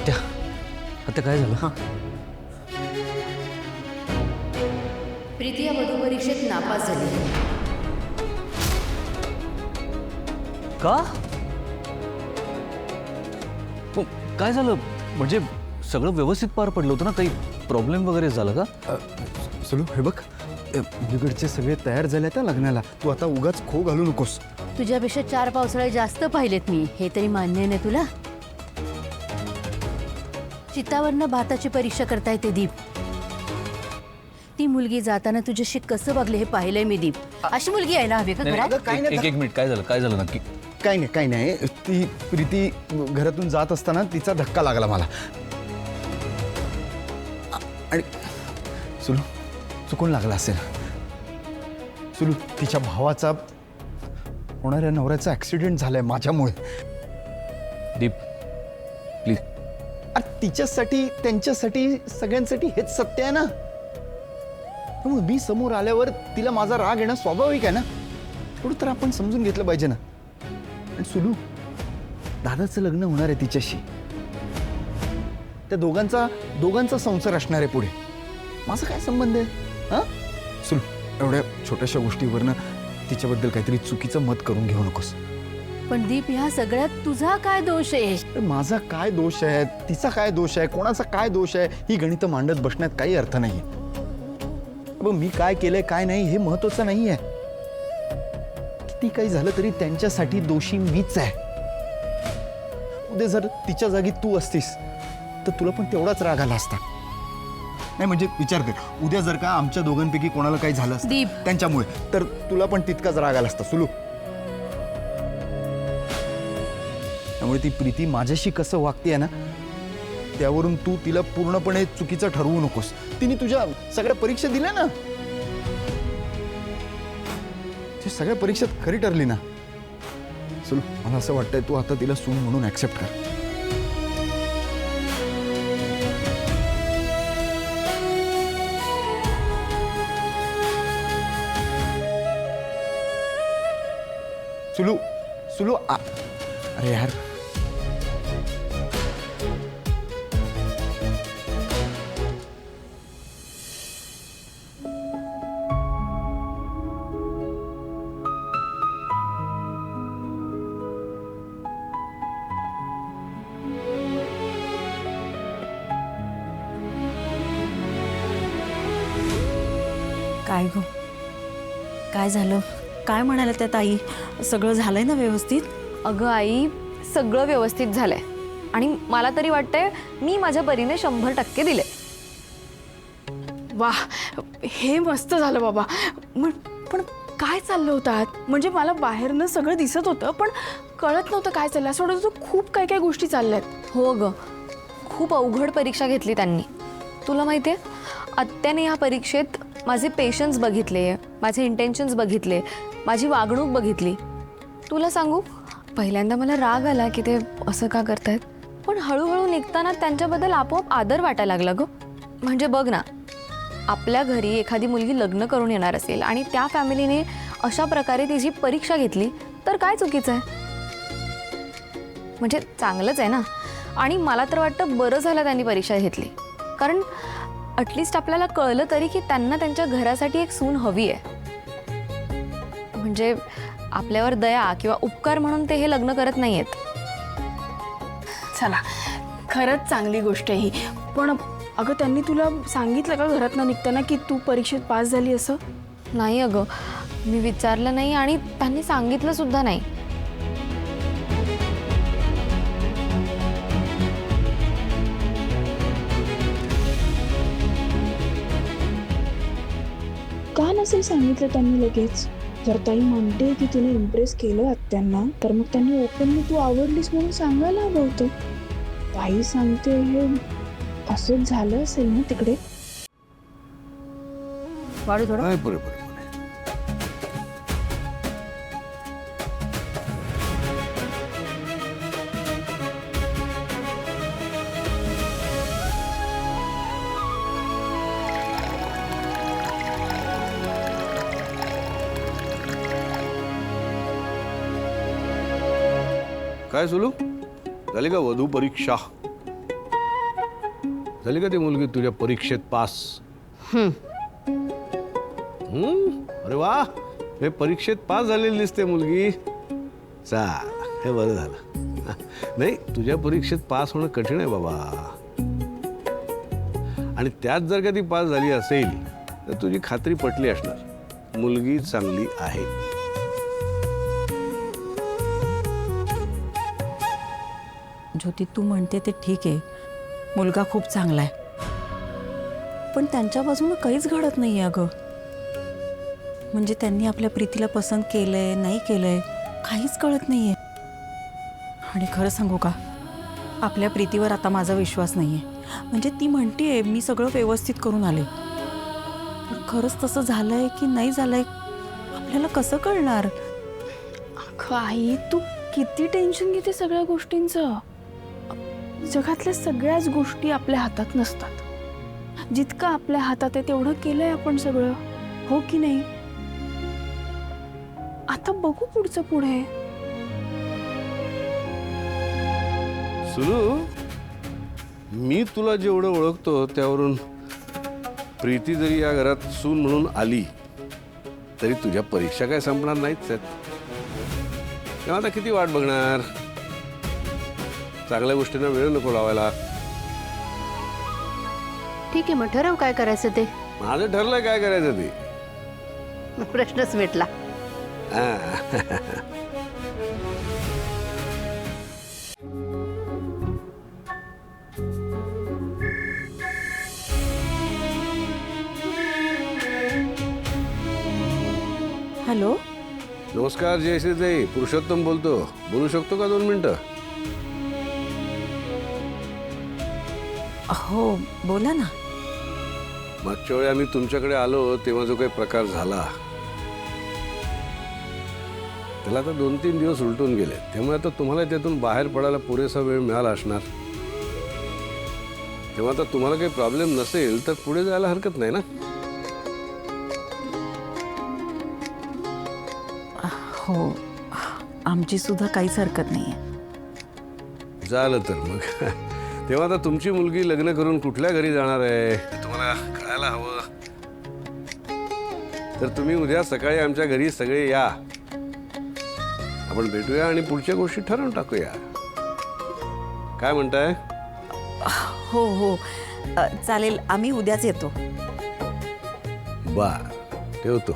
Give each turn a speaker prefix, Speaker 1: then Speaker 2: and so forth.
Speaker 1: आत्या आत्या काय झालं? हां
Speaker 2: प्रीती या वधू परीक्षेत नापास झाली.
Speaker 1: का? काय झालं? म्हणजे सगळं व्यवस्थित पार पडलं होतं ना? काही प्रॉब्लेम वगैरे झाला का?
Speaker 3: सुलू हे बघ, मुलीकडचे सगळे तयार झाले त्या लग्नाला. तू आता उगाच खो घालू नकोस.
Speaker 2: तुझ्यापेक्षा 4 पावसाळे जास्त पाहिलेत मी, हे तरी मान्य नाही तुला? चित्तावरनं भाताची परीक्षा करता येते दीप. ती मुलगी जाताना तुझ्याशी कसं वागले हे पाहिलंय मी दीप. अशी मुलगी आहे ना हवी का घरात?
Speaker 1: एक मिनिट, काय झालं? काय झालं नक्की?
Speaker 3: काही नाही. ती प्रीती घरातून जात असताना तिचा धक्का लागला मला. आणि सुलू चुकून लागला असेल. सुलू तिच्या भावाचा होणाऱ्या नवऱ्याचा ऍक्सिडेंट झालाय माझ्यामुळे.
Speaker 1: दीप प्लीज.
Speaker 3: तिच्यासाठी त्यांच्यासाठी सगळ्यांसाठी हेच सत्य आहे ना. मग मी समोर आल्यावर तिला माझा राग येणं स्वाभाविक आहे ना. थोडं तर आपण समजून घेतलं पाहिजे ना. आणि सुलू दादाचं लग्न होणार आहे तिच्याशी. त्या दोघांचा संसार असणार आहे पुढे. माझा काय संबंध आहे? हा सुलू, एवढ्या छोट्याशा गोष्टीवरनं तिच्याबद्दल काहीतरी चुकीचं मत करून घेऊ नकोस.
Speaker 2: पण दीप, ह्या सगळ्यात तुझा काय दोष आहे?
Speaker 3: माझा काय दोष आहे, तिचा काय दोष आहे, कोणाचा काय दोष आहे, ही गणितं मांडत बसण्यात काही अर्थ नाही. मी काय केलंय काय नाही हे महत्वाचं नाही आहे. किती काही झालं तरी त्यांच्यासाठी दोषी मीच आहे. उद्या जर तिच्या जागी तू असतीस तर तुला पण तेवढाच राग आला असता. नाही म्हणजे विचार कर, उद्या जर का आमच्या दोघांपैकी कोणाला काही झालं असतं
Speaker 2: दीप,
Speaker 3: त्यांच्यामुळे, तर तुला पण तितकाच राग आला असता सुलू. त्यामुळे ती प्रीती माझ्याशी कसं वागतेय ना, त्यावरून तू तिला पूर्णपणे चुकीचं ठरवू नकोस. तिने तुझ्या सगळ्या परीक्षा दिल्या ना, सगळ्या परीक्षेत खरी ठरली ना. सुलू मला असं वाटतंय तू आता तिला सून म्हणून ऍक्सेप्ट कर. सुलू सुलू अरे यार,
Speaker 4: काय गो, काय झालं? काय म्हणाल्या त्या ताई? सगळं झालंय ना व्यवस्थित?
Speaker 5: अगं आई, सगळं व्यवस्थित झालंय आणि मला तरी वाटतंय मी माझ्या परीने 100% दिले.
Speaker 6: वाह, हे मस्त झालं बाबा. पण काय चाललं होतं आत? म्हणजे मला बाहेरनं सगळं दिसत होतं पण कळत नव्हतं काय चाललं. असं वाटत होतं खूप काही काही गोष्टी चालल्यात.
Speaker 5: हो ग, खूप अवघड परीक्षा घेतली त्यांनी. तुला माहिती आहे, आत्याने ह्या परीक्षेत माझे पेशन्स बघितले, माझे इंटेन्शन्स बघितले, माझी वागणूक बघितली. तुला सांगू, पहिल्यांदा मला राग आला की ते असं का करतायत, पण हळूहळू निघताना त्यांच्याबद्दल आपोआप आदर वाटायला लागला ग. म्हणजे बघ ना, आपल्या घरी एखादी मुलगी लग्न करून येणार असेल आणि त्या फॅमिलीने अशा प्रकारे तिची परीक्षा घेतली तर काय चुकीचं आहे? म्हणजे चांगलंच आहे ना. आणि मला तर वाटतं बरं झालं त्यांनी परीक्षा घेतली, कारण ॲटलिस्ट आपल्याला कळलं तरी की त्यांना त्यांच्या घरासाठी एक सून हवी आहे. म्हणजे आपल्यावर दया किंवा उपकार म्हणून ते हे लग्न करत नाही आहेत.
Speaker 6: चला, खरंच चांगली गोष्ट आहे ही. पण अगं, त्यांनी तुला सांगितलं का घरातनं निघताना की तू परीक्षेत पास झाली असं?
Speaker 5: नाही अगं, मी विचारलं नाही आणि त्यांनी सांगितलं सुद्धा नाही.
Speaker 7: का नसेल सांगितलं त्यांनी लगेच? जर ताई म्हणते की तिने इम्प्रेस केलं आत्यांना, तर मग त्यांनी ओपनली तू आवडलीस म्हणून सांगायला हवं होतं. ताई सांगते हे असंच झालं असेल ना तिकडे.
Speaker 2: वाढू थोडं.
Speaker 8: काय सुलू झाली का वधू परीक्षा? झाली का ती मुलगी तुझ्या परीक्षेत पास? अरे वा, हे परीक्षेत पास झालेली दिसते मुलगी. चाल, हे बरं झालं. नाही, तुझ्या परीक्षेत पास होणं कठीण आहे बाबा. आणि त्यात जर का ती पास झाली असेल तर तुझी खात्री पटली असणार, मुलगी चांगली आहे.
Speaker 4: ज्योती, तू म्हणते ते ठीक आहे, मुलगा खूप चांगला आहे, पण त्यांच्या बाजूनं काहीच घडत नाही आहे अगं. म्हणजे त्यांनी आपल्या प्रीतीला पसंत केलंय नाही केलंय काहीच कळत नाही आहे. आणि खरं सांगू का, आपल्या प्रीतीवर आता माझा विश्वास नाही आहे. म्हणजे ती म्हणते मी सगळं व्यवस्थित करून आले, पण खरंच तसं झालंय की नाही झालंय आपल्याला कसं कळणार?
Speaker 6: अगं आई, तू किती टेन्शन घेते सगळ्या गोष्टींचं. जगातल्या सगळ्याच गोष्टी आपल्या हातात नसतात. जितकं आपल्या हातात आहे तेवढं केलंय आपण सगळं, हो की नाही? आता बघू पुढचं पुढे.
Speaker 8: सुरू, मी तुला जेवढं ओळखतो त्यावरून प्रीती जरी या घरात सून म्हणून आली तरी तुझ्या परीक्षा काय संपणार नाहीच आहेत. तेव्हा आता किती वाट बघणार? चांगल्या गोष्टींना वेळ नको लावायला.
Speaker 2: ठीक आहे, मग ठरव काय करायचं ते.
Speaker 8: माझं ठरलंय काय करायचं ते.
Speaker 2: प्रश्नच मिटला.
Speaker 4: हॅलो,
Speaker 8: नमस्कार जयश्रीताई, पुरुषोत्तम बोलतो. बोलू शकतो का 2 मिनिटं?
Speaker 4: हो बोला ना.
Speaker 8: मागच्या वेळी आम्ही तुमच्याकडे आलो तेव्हा जो काही प्रकार झाला त्याला आता 2-3 दिवस उलटून गेले, त्यामुळे आता तुम्हाला त्यातून बाहेर पडायला पुरेसा वेळ मिळाला असणार. तेव्हा आता तुम्हाला काही प्रॉब्लेम नसेल तर पुढे जायला हरकत नाही ना?
Speaker 4: हो, आमची सुद्धा काहीच हरकत नाही आहे.
Speaker 8: झालं तर मग. तेव्हा आता तुमची मुलगी लग्न करून कुठल्या घरी जाणार आहे हे तुम्हाला कळायला हवं. तर तुम्ही उद्या सकाळी आमच्या घरी सगळे या, आपण भेटूया आणि पुढच्या गोष्टी ठरवून टाकूया. काय म्हणताय?
Speaker 4: हो हो, चालेल, आम्ही उद्याच येतो.
Speaker 8: बर, ठेवतो.